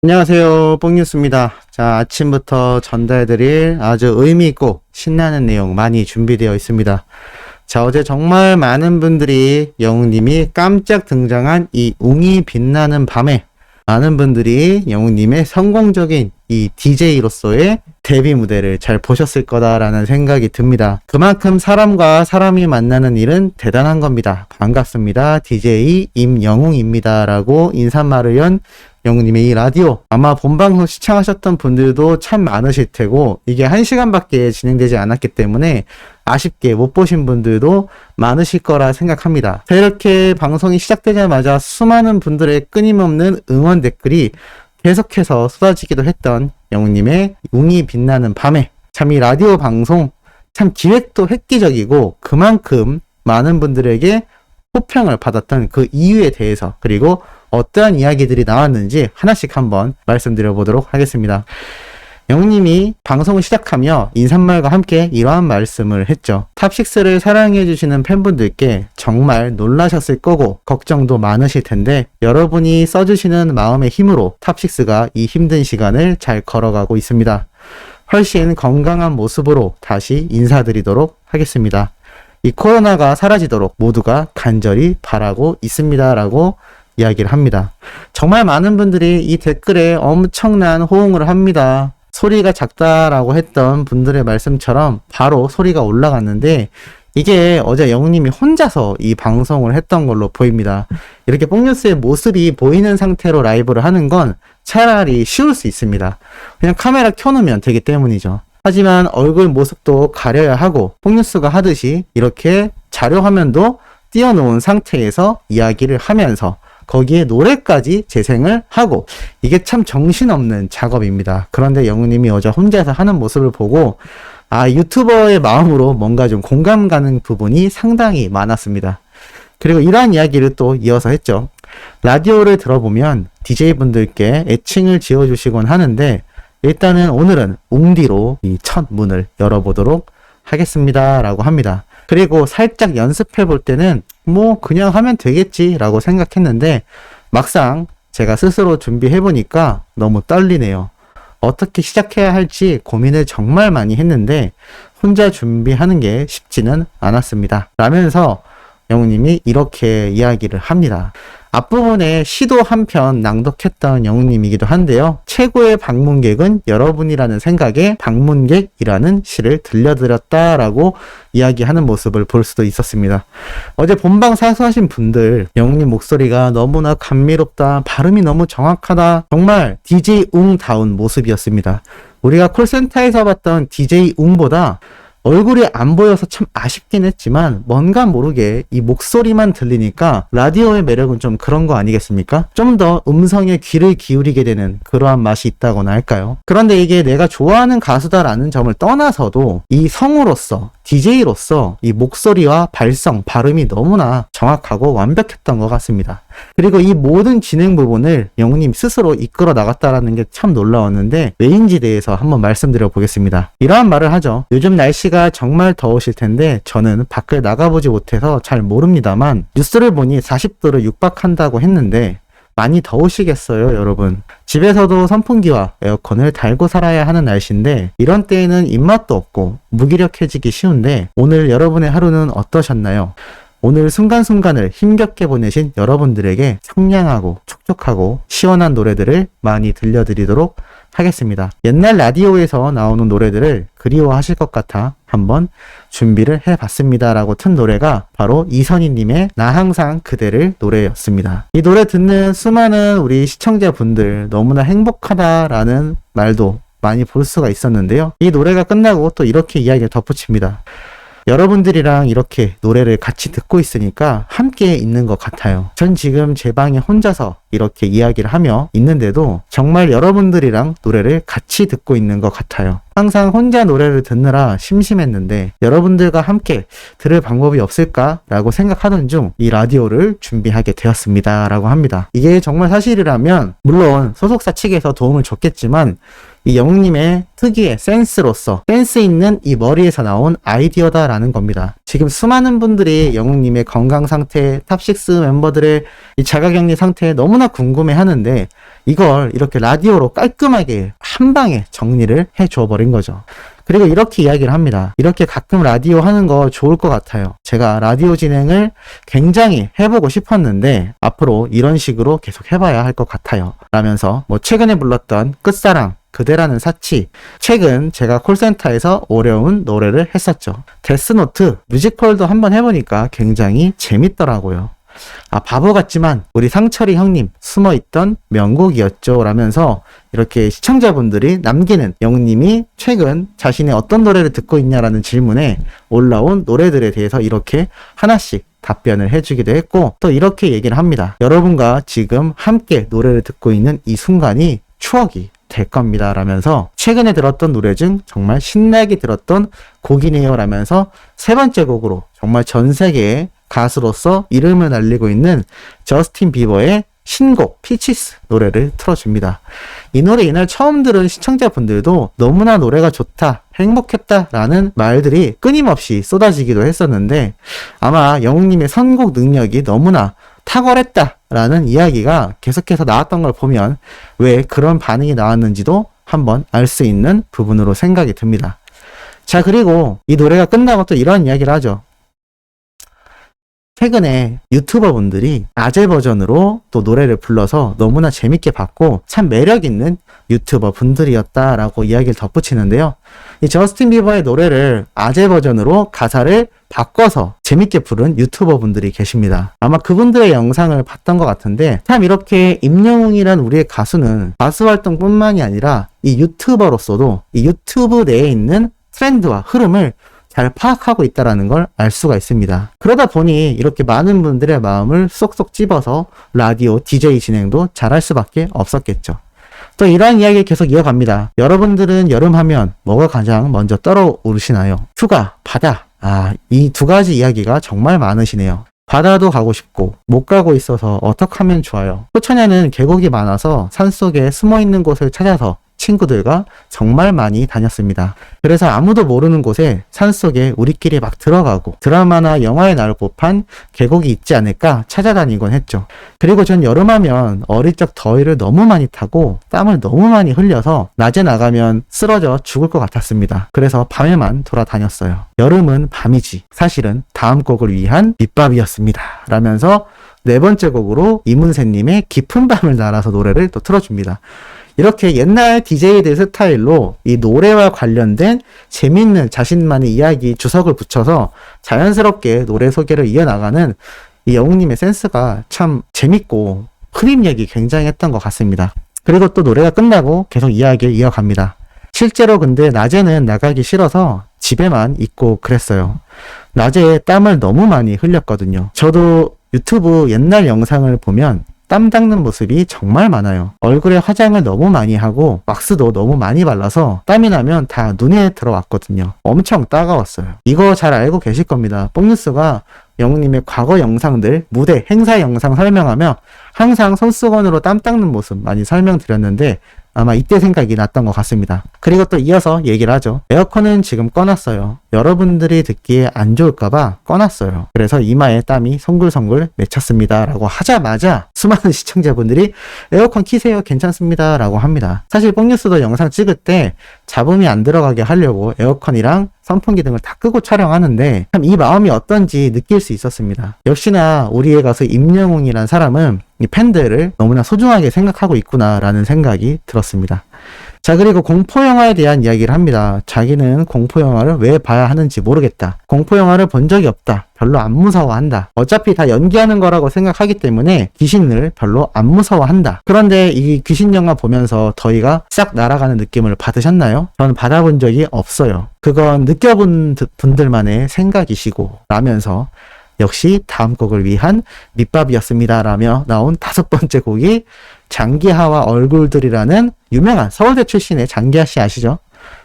안녕하세요. 뽕뉴스입니다. 자, 아침부터 전달드릴 아주 의미있고 신나는 내용 많이 준비되어 있습니다. 자, 어제 정말 많은 분들이 영웅님이 깜짝 등장한 이 웅이 빛나는 밤에 많은 분들이 영웅님의 성공적인 이 DJ로서의 데뷔 무대를 잘 보셨을 거다라는 생각이 듭니다. 그만큼 사람과 사람이 만나는 일은 대단한 겁니다. 반갑습니다. DJ 임영웅입니다. 라고 인사말을 연 영웅님의 이 라디오, 아마 본방송 시청하셨던 분들도 참 많으실 테고, 이게 1시간밖에 진행되지 않았기 때문에 아쉽게 못 보신 분들도 많으실 거라 생각합니다. 자, 이렇게 방송이 시작되자마자 수많은 분들의 끊임없는 응원 댓글이 계속해서 쏟아지기도 했던 영웅님의 웅이 빛나는 밤에, 참 이 라디오 방송 참 기획도 획기적이고 그만큼 많은 분들에게 호평을 받았던 그 이유에 대해서, 그리고 어떠한 이야기들이 나왔는지 하나씩 한번 말씀드려 보도록 하겠습니다. 영웅님이 방송을 시작하며 인사말과 함께 이러한 말씀을 했죠. 탑6를 사랑해주시는 팬분들께 정말 놀라셨을 거고 걱정도 많으실 텐데, 여러분이 써주시는 마음의 힘으로 탑6가 이 힘든 시간을 잘 걸어가고 있습니다. 훨씬 건강한 모습으로 다시 인사드리도록 하겠습니다. 이 코로나가 사라지도록 모두가 간절히 바라고 있습니다. 라고 이야기를 합니다. 정말 많은 분들이 이 댓글에 엄청난 호응을 합니다. 소리가 작다라고 했던 분들의 말씀처럼 바로 소리가 올라갔는데, 이게 어제 영웅님이 혼자서 이 방송을 했던 걸로 보입니다. 이렇게 뽕뉴스의 모습이 보이는 상태로 라이브를 하는 건 차라리 쉬울 수 있습니다. 그냥 카메라 켜놓으면 되기 때문이죠. 하지만 얼굴 모습도 가려야 하고, 뽕뉴스가 하듯이 이렇게 자료 화면도 띄워놓은 상태에서 이야기를 하면서 거기에 노래까지 재생을 하고, 이게 참 정신없는 작업입니다. 그런데 영웅님이 어제 혼자서 하는 모습을 보고, 유튜버의 마음으로 뭔가 좀 공감 가는 부분이 상당히 많았습니다. 그리고 이러한 이야기를 또 이어서 했죠. 라디오를 들어보면 DJ분들께 애칭을 지어주시곤 하는데, 일단은 오늘은 웅디로 이 첫 문을 열어보도록 하겠습니다. 라고 합니다. 그리고 살짝 연습해 볼 때는 그냥 하면 되겠지 라고 생각했는데, 막상 제가 스스로 준비해 보니까 너무 떨리네요. 어떻게 시작해야 할지 고민을 정말 많이 했는데 혼자 준비하는 게 쉽지는 않았습니다. 라면서 영웅님이 이렇게 이야기를 합니다. 앞부분에 시도 한 편 낭독했던 영웅님이기도 한데요. 최고의 방문객은 여러분이라는 생각에 방문객이라는 시를 들려드렸다라고 이야기하는 모습을 볼 수도 있었습니다. 어제 본방 사수하신 분들, 영웅님 목소리가 너무나 감미롭다, 발음이 너무 정확하다, 정말 DJ 웅다운 모습이었습니다. 우리가 콜센터에서 봤던 DJ 웅보다 얼굴이 안 보여서 참 아쉽긴 했지만, 뭔가 모르게 이 목소리만 들리니까 라디오의 매력은 좀 그런 거 아니겠습니까? 좀 더 음성에 귀를 기울이게 되는 그러한 맛이 있다고나 할까요? 그런데 이게 내가 좋아하는 가수다라는 점을 떠나서도 이 성우로서, DJ로서 이 목소리와 발성, 발음이 너무나 정확하고 완벽했던 것 같습니다. 그리고 이 모든 진행 부분을 영웅님 스스로 이끌어 나갔다라는 게 참 놀라웠는데, 왜인지 대해서 한번 말씀드려 보겠습니다. 이러한 말을 하죠. 요즘 날씨가 정말 더우실 텐데 저는 밖을 나가보지 못해서 잘 모릅니다만, 뉴스를 보니 40도를 육박한다고 했는데 많이 더우시겠어요, 여러분. 집에서도 선풍기와 에어컨을 달고 살아야 하는 날씨인데, 이런 때에는 입맛도 없고 무기력해지기 쉬운데, 오늘 여러분의 하루는 어떠셨나요? 오늘 순간순간을 힘겹게 보내신 여러분들에게 청량하고 촉촉하고 시원한 노래들을 많이 들려드리도록 하겠습니다. 옛날 라디오에서 나오는 노래들을 그리워하실 것 같아 한번 준비를 해봤습니다. 라고 튼 노래가 바로 이선희님의 나 항상 그대를 노래였습니다. 이 노래 듣는 수많은 우리 시청자분들 너무나 행복하다라는 말도 많이 볼 수가 있었는데요. 이 노래가 끝나고 또 이렇게 이야기를 덧붙입니다. 여러분들이랑 이렇게 노래를 같이 듣고 있으니까 함께 있는 것 같아요. 전 지금 제 방에 혼자서 이렇게 이야기를 하며 있는데도 정말 여러분들이랑 노래를 같이 듣고 있는 것 같아요. 항상 혼자 노래를 듣느라 심심했는데 여러분들과 함께 들을 방법이 없을까라고 생각하던 중 이 라디오를 준비하게 되었습니다. 라고 합니다. 이게 정말 사실이라면 물론 소속사 측에서 도움을 줬겠지만 이 영웅님의 특유의 센스로서 센스 있는 이 머리에서 나온 아이디어다라는 겁니다. 지금 수많은 분들이 영웅님의 건강 상태, 탑6 멤버들의 이 자가격리 상태에 너무나 궁금해 하는데 이걸 이렇게 라디오로 깔끔하게 한 방에 정리를 해줘 버린 거죠. 그리고 이렇게 이야기를 합니다. 이렇게 가끔 라디오 하는 거 좋을 것 같아요. 제가 라디오 진행을 굉장히 해보고 싶었는데 앞으로 이런 식으로 계속 해봐야 할 것 같아요. 라면서 뭐 최근에 불렀던 끝사랑, 그대라는 사치, 최근 제가 콜센터에서 어려운 노래를 했었죠. 데스노트 뮤지컬도 한번 해보니까 굉장히 재밌더라고요. 바보 같지만 우리 상철이 형님 숨어있던 명곡이었죠 라면서 이렇게 시청자분들이 남기는 영웅님이 최근 자신의 어떤 노래를 듣고 있냐라는 질문에 올라온 노래들에 대해서 이렇게 하나씩 답변을 해주기도 했고 또 이렇게 얘기를 합니다. 여러분과 지금 함께 노래를 듣고 있는 이 순간이 추억이 될 겁니다 라면서 최근에 들었던 노래 중 정말 신나게 들었던 곡이네요 라면서 세 번째 곡으로 정말 전 세계에 가수로서 이름을 날리고 있는 저스틴 비버의 신곡 피치스 노래를 틀어줍니다. 이 노래 이날 처음 들은 시청자분들도 너무나 노래가 좋다, 행복했다 라는 말들이 끊임없이 쏟아지기도 했었는데 아마 영웅님의 선곡 능력이 너무나 탁월했다 라는 이야기가 계속해서 나왔던 걸 보면 왜 그런 반응이 나왔는지도 한번 알 수 있는 부분으로 생각이 듭니다. 자, 그리고 이 노래가 끝나고 또 이런 이야기를 하죠. 최근에 유튜버 분들이 아재 버전으로 또 노래를 불러서 너무나 재밌게 봤고 참 매력 있는 유튜버 분들이었다라고 이야기를 덧붙이는데요. 이 저스틴 비버의 노래를 아재 버전으로 가사를 바꿔서 재밌게 부른 유튜버 분들이 계십니다. 아마 그분들의 영상을 봤던 것 같은데 참 이렇게 임영웅이란 우리의 가수는 가수 활동뿐만이 아니라 이 유튜버로서도 이 유튜브 내에 있는 트렌드와 흐름을 잘 파악하고 있다는 걸 알 수가 있습니다. 그러다 보니 이렇게 많은 분들의 마음을 쏙쏙 찝어서 라디오 DJ 진행도 잘할 수밖에 없었겠죠. 또 이러한 이야기를 계속 이어갑니다. 여러분들은 여름하면 뭐가 가장 먼저 떠오르시나요? 휴가, 바다. 이 두 가지 이야기가 정말 많으시네요. 바다도 가고 싶고 못 가고 있어서 어떻게 하면 좋아요? 소천에는 계곡이 많아서 산속에 숨어있는 곳을 찾아서 친구들과 정말 많이 다녔습니다. 그래서 아무도 모르는 곳에 산속에 우리끼리 막 들어가고 드라마나 영화에 나올 법한 계곡이 있지 않을까 찾아다니곤 했죠. 그리고 전 여름하면 어릴 적 더위를 너무 많이 타고 땀을 너무 많이 흘려서 낮에 나가면 쓰러져 죽을 것 같았습니다. 그래서 밤에만 돌아다녔어요. 여름은 밤이지 사실은 다음 곡을 위한 밑밥이었습니다 라면서 네 번째 곡으로 이문세님의 깊은 밤을 날아서 노래를 또 틀어줍니다. 이렇게 옛날 DJ들 스타일로 이 노래와 관련된 재밌는 자신만의 이야기 주석을 붙여서 자연스럽게 노래 소개를 이어나가는 이 영웅님의 센스가 참 재밌고 흡입력이 굉장했던 것 같습니다. 그리고 또 노래가 끝나고 계속 이야기를 이어갑니다. 실제로 근데 낮에는 나가기 싫어서 집에만 있고 그랬어요. 낮에 땀을 너무 많이 흘렸거든요. 저도 유튜브 옛날 영상을 보면 땀 닦는 모습이 정말 많아요. 얼굴에 화장을 너무 많이 하고 왁스도 너무 많이 발라서 땀이 나면 다 눈에 들어왔거든요. 엄청 따가웠어요. 이거 잘 알고 계실 겁니다. 뽕뉴스가 영웅님의 과거 영상들, 무대, 행사 영상 설명하며 항상 손수건으로 땀 닦는 모습 많이 설명드렸는데 아마 이때 생각이 났던 것 같습니다. 그리고 또 이어서 얘기를 하죠. 에어컨은 지금 꺼놨어요. 여러분들이 듣기에 안 좋을까봐 꺼놨어요. 그래서 이마에 땀이 송글송글 맺혔습니다 라고 하자마자 수많은 시청자분들이 에어컨 키세요 괜찮습니다 라고 합니다. 사실 뽕뉴스도 영상 찍을 때 잡음이 안 들어가게 하려고 에어컨이랑 선풍기 등을 다 끄고 촬영하는데 참 이 마음이 어떤지 느낄 수 있었습니다. 역시나 우리의 가수 임영웅이란 사람은 이 팬들을 너무나 소중하게 생각하고 있구나라는 생각이 들었습니다. 자, 그리고 공포영화에 대한 이야기를 합니다. 자기는 공포영화를 왜 봐야 하는지 모르겠다. 공포영화를 본 적이 없다. 별로 안 무서워한다. 어차피 다 연기하는 거라고 생각하기 때문에 귀신을 별로 안 무서워한다. 그런데 이 귀신 영화 보면서 더위가 싹 날아가는 느낌을 받으셨나요? 저는 받아본 적이 없어요. 그건 느껴본 분들만의 생각이시고 라면서 역시 다음 곡을 위한 밑밥이었습니다 라며 나온 다섯 번째 곡이 장기하와 얼굴들이라는 유명한 서울대 출신의 장기하 씨 아시죠?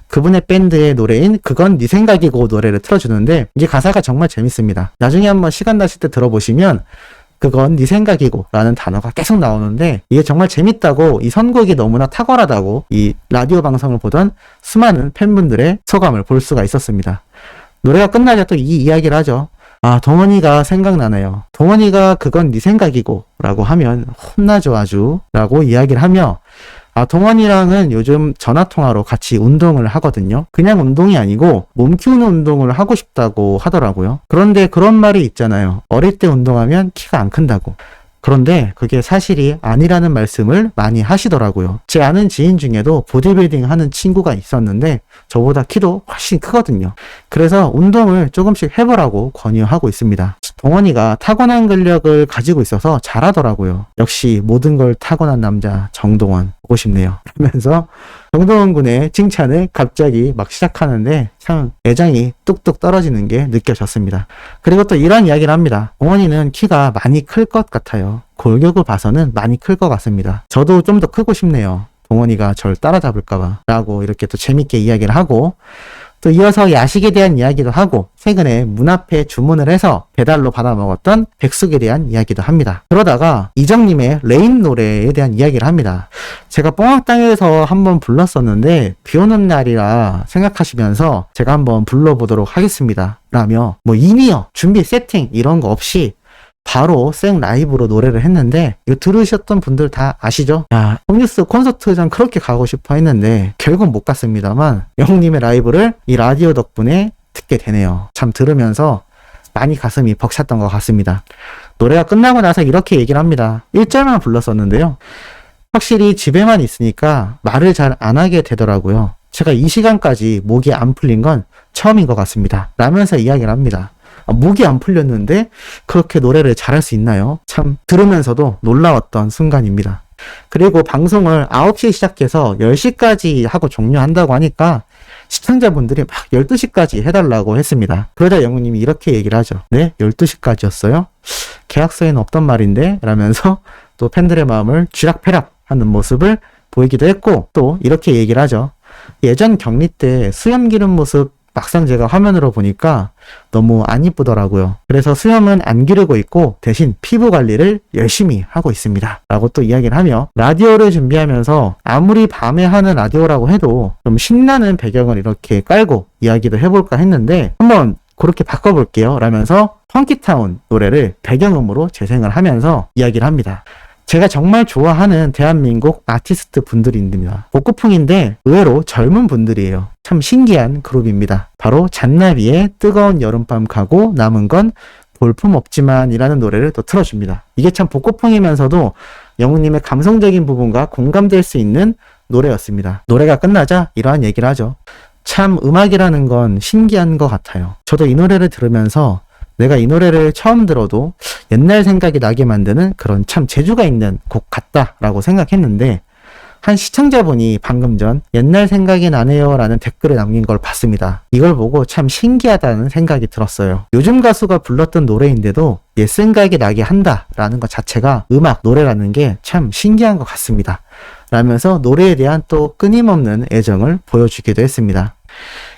그분의 밴드의 노래인 그건 네 생각이고 노래를 틀어주는데 이게 가사가 정말 재밌습니다. 나중에 한번 시간 나실 때 들어보시면 그건 네 생각이고 라는 단어가 계속 나오는데 이게 정말 재밌다고, 이 선곡이 너무나 탁월하다고 이 라디오 방송을 보던 수많은 팬분들의 소감을 볼 수가 있었습니다. 노래가 끝나자 또 이 이야기를 하죠. 아, 동원이가 생각나네요. 동원이가 그건 네 생각이고 라고 하면 혼나죠 아주 라고 이야기를 하며, 아, 동원이랑은 요즘 전화통화로 같이 운동을 하거든요. 그냥 운동이 아니고 몸 키우는 운동을 하고 싶다고 하더라고요. 그런데 그런 말이 있잖아요. 어릴 때 운동하면 키가 안 큰다고. 그런데 그게 사실이 아니라는 말씀을 많이 하시더라고요. 제 아는 지인 중에도 보디빌딩 하는 친구가 있었는데 저보다 키도 훨씬 크거든요. 그래서 운동을 조금씩 해보라고 권유하고 있습니다. 동원이가 타고난 근력을 가지고 있어서 잘하더라고요. 역시 모든 걸 타고난 남자 정동원 보고 싶네요. 하면서 정동원 군의 칭찬을 갑자기 막 시작하는데 참 애정이 뚝뚝 떨어지는 게 느껴졌습니다. 그리고 또 이런 이야기를 합니다. 동원이는 키가 많이 클 것 같아요. 골격을 봐서는 많이 클 것 같습니다. 저도 좀 더 크고 싶네요. 동원이가 절 따라잡을까봐 라고 이렇게 또 재밌게 이야기를 하고, 또 이어서 야식에 대한 이야기도 하고 최근에 문 앞에 주문을 해서 배달로 받아 먹었던 백숙에 대한 이야기도 합니다. 그러다가 이정님의 레인 노래에 대한 이야기를 합니다. 제가 뽕학당에서 한번 불렀었는데 비 오는 날이라 생각하시면서 제가 한번 불러보도록 하겠습니다 라며 뭐 인이어, 준비, 세팅 이런 거 없이 바로 생 라이브로 노래를 했는데, 이거 들으셨던 분들 다 아시죠? 야, 홈뉴스 콘서트장 그렇게 가고 싶어 했는데 결국 못 갔습니다만 영웅님의 라이브를 이 라디오 덕분에 듣게 되네요. 참 들으면서 많이 가슴이 벅찼던 것 같습니다. 노래가 끝나고 나서 이렇게 얘기를 합니다. 1절만 불렀었는데요. 확실히 집에만 있으니까 말을 잘 안 하게 되더라고요. 제가 이 시간까지 목이 안 풀린 건 처음인 것 같습니다 라면서 이야기를 합니다. 목이 안 풀렸는데 그렇게 노래를 잘할 수 있나요? 참 들으면서도 놀라웠던 순간입니다. 그리고 방송을 9시에 시작해서 10시까지 하고 종료한다고 하니까 시청자분들이 막 12시까지 해달라고 했습니다. 그러자 영웅님이 이렇게 얘기를 하죠. 네? 12시까지였어요? 계약서에는 없던 말인데? 라면서 또 팬들의 마음을 쥐락펴락 하는 모습을 보이기도 했고, 또 이렇게 얘기를 하죠. 예전 격리 때 수염 기른 모습 막상 제가 화면으로 보니까 너무 안 이쁘더라고요. 그래서 수염은 안 기르고 있고 대신 피부 관리를 열심히 하고 있습니다 라고 또 이야기를 하며, 라디오를 준비하면서 아무리 밤에 하는 라디오라고 해도 좀 신나는 배경을 이렇게 깔고 이야기도 해볼까 했는데 한번 그렇게 바꿔볼게요 라면서 펑키타운 노래를 배경음으로 재생을 하면서 이야기를 합니다. 제가 정말 좋아하는 대한민국 아티스트 분들입니다. 복고풍인데 의외로 젊은 분들이에요. 참 신기한 그룹입니다. 바로 잔나비의 뜨거운 여름밤 가고 남은 건 볼품 없지만 이라는 노래를 또 틀어줍니다. 이게 참 복고풍이면서도 영웅님의 감성적인 부분과 공감될 수 있는 노래였습니다. 노래가 끝나자 이러한 얘기를 하죠. 참 음악이라는 건 신기한 것 같아요. 저도 이 노래를 들으면서 내가 이 노래를 처음 들어도 옛날 생각이 나게 만드는 그런 참 재주가 있는 곡 같다라고 생각했는데, 한 시청자분이 방금 전 옛날 생각이 나네요 라는 댓글을 남긴 걸 봤습니다. 이걸 보고 참 신기하다는 생각이 들었어요. 요즘 가수가 불렀던 노래인데도 옛 생각이 나게 한다라는 것 자체가 음악, 노래라는 게 참 신기한 것 같습니다 라면서 노래에 대한 또 끊임없는 애정을 보여주기도 했습니다.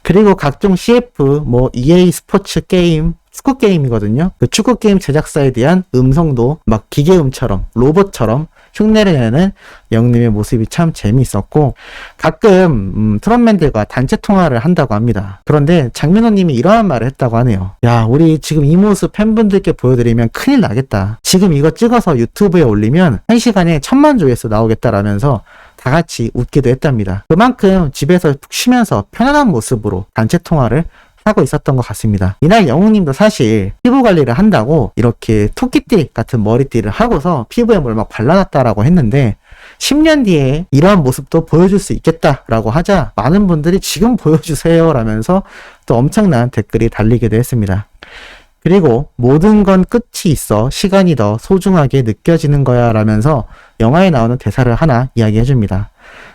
그리고 각종 CF, EA 스포츠 게임, 축구 게임이거든요. 그 축구 게임 제작사에 대한 음성도 막 기계음처럼, 로봇처럼 흉내를 내는 영웅님의 모습이 참 재미있었고, 가끔 트롯맨들과 단체 통화를 한다고 합니다. 그런데 장민호님이 이러한 말을 했다고 하네요. 야, 우리 지금 이 모습 팬분들께 보여드리면 큰일 나겠다. 지금 이거 찍어서 유튜브에 올리면 1시간에 1000만 조회수 나오겠다라면서 다 같이 웃기도 했답니다. 그만큼 집에서 푹 쉬면서 편안한 모습으로 단체 통화를 하고 있었던 것 같습니다. 이날 영웅님도 사실 피부 관리를 한다고 이렇게 토끼띠 같은 머리띠를 하고서 피부에 뭘 막 발라놨다라고 했는데, 10년 뒤에 이러한 모습도 보여줄 수 있겠다라고 하자 많은 분들이 지금 보여주세요 라면서 또 엄청난 댓글이 달리기도 했습니다. 그리고 모든 건 끝이 있어 시간이 더 소중하게 느껴지는 거야 라면서 영화에 나오는 대사를 하나 이야기해줍니다.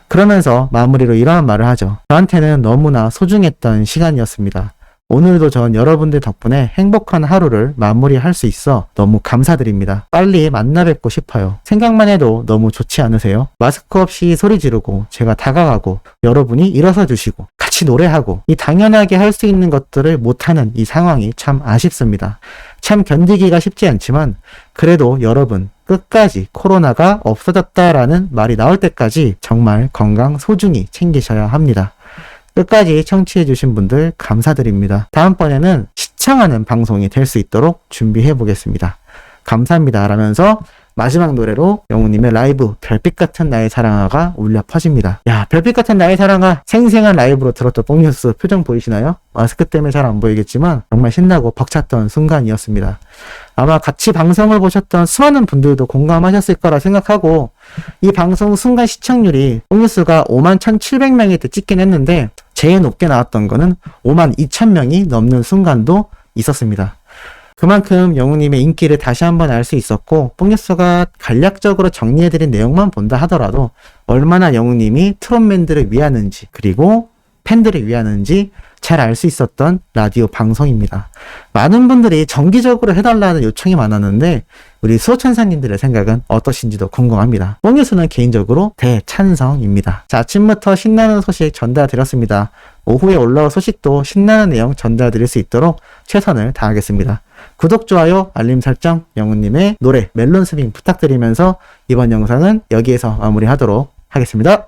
그러면서 마무리로 이러한 말을 하죠. 저한테는 너무나 소중했던 시간이었습니다. 오늘도 전 여러분들 덕분에 행복한 하루를 마무리할 수 있어 너무 감사드립니다. 빨리 만나 뵙고 싶어요. 생각만 해도 너무 좋지 않으세요? 마스크 없이 소리 지르고 제가 다가가고 여러분이 일어서 주시고 같이 노래하고 이 당연하게 할 수 있는 것들을 못하는 이 상황이 참 아쉽습니다. 참 견디기가 쉽지 않지만 그래도 여러분 끝까지 코로나가 없어졌다라는 말이 나올 때까지 정말 건강 소중히 챙기셔야 합니다. 끝까지 청취해주신 분들 감사드립니다. 다음번에는 시청하는 방송이 될 수 있도록 준비해 보겠습니다. 감사합니다. 라면서 마지막 노래로 영우님의 라이브 별빛 같은 나의 사랑아가 울려 퍼집니다. 야, 별빛 같은 나의 사랑아 생생한 라이브로 들었던 뽕뉴스 표정 보이시나요? 마스크 때문에 잘 안 보이겠지만 정말 신나고 벅찼던 순간이었습니다. 아마 같이 방송을 보셨던 수많은 분들도 공감하셨을 거라 생각하고 이 방송 순간 시청률이 뽕뉴스가 51,700명일 때 찍긴 했는데 제일 높게 나왔던 거는 52,000명이 넘는 순간도 있었습니다. 그만큼 영우님의 인기를 다시 한번 알 수 있었고 뽕뉴스가 간략적으로 정리해드린 내용만 본다 하더라도 얼마나 영우님이 트롯맨들을 위하는지 그리고 팬들을 위하는지 잘 알 수 있었던 라디오 방송입니다. 많은 분들이 정기적으로 해달라는 요청이 많았는데 우리 수호천사님들의 생각은 어떠신지도 궁금합니다. 뽕뉴스는 개인적으로 대찬성입니다. 자, 아침부터 신나는 소식 전달드렸습니다. 오후에 올라올 소식도 신나는 내용 전달드릴 수 있도록 최선을 다하겠습니다. 구독, 좋아요, 알림 설정, 영우님의 노래 멜론 스밍 부탁드리면서 이번 영상은 여기에서 마무리하도록 하겠습니다.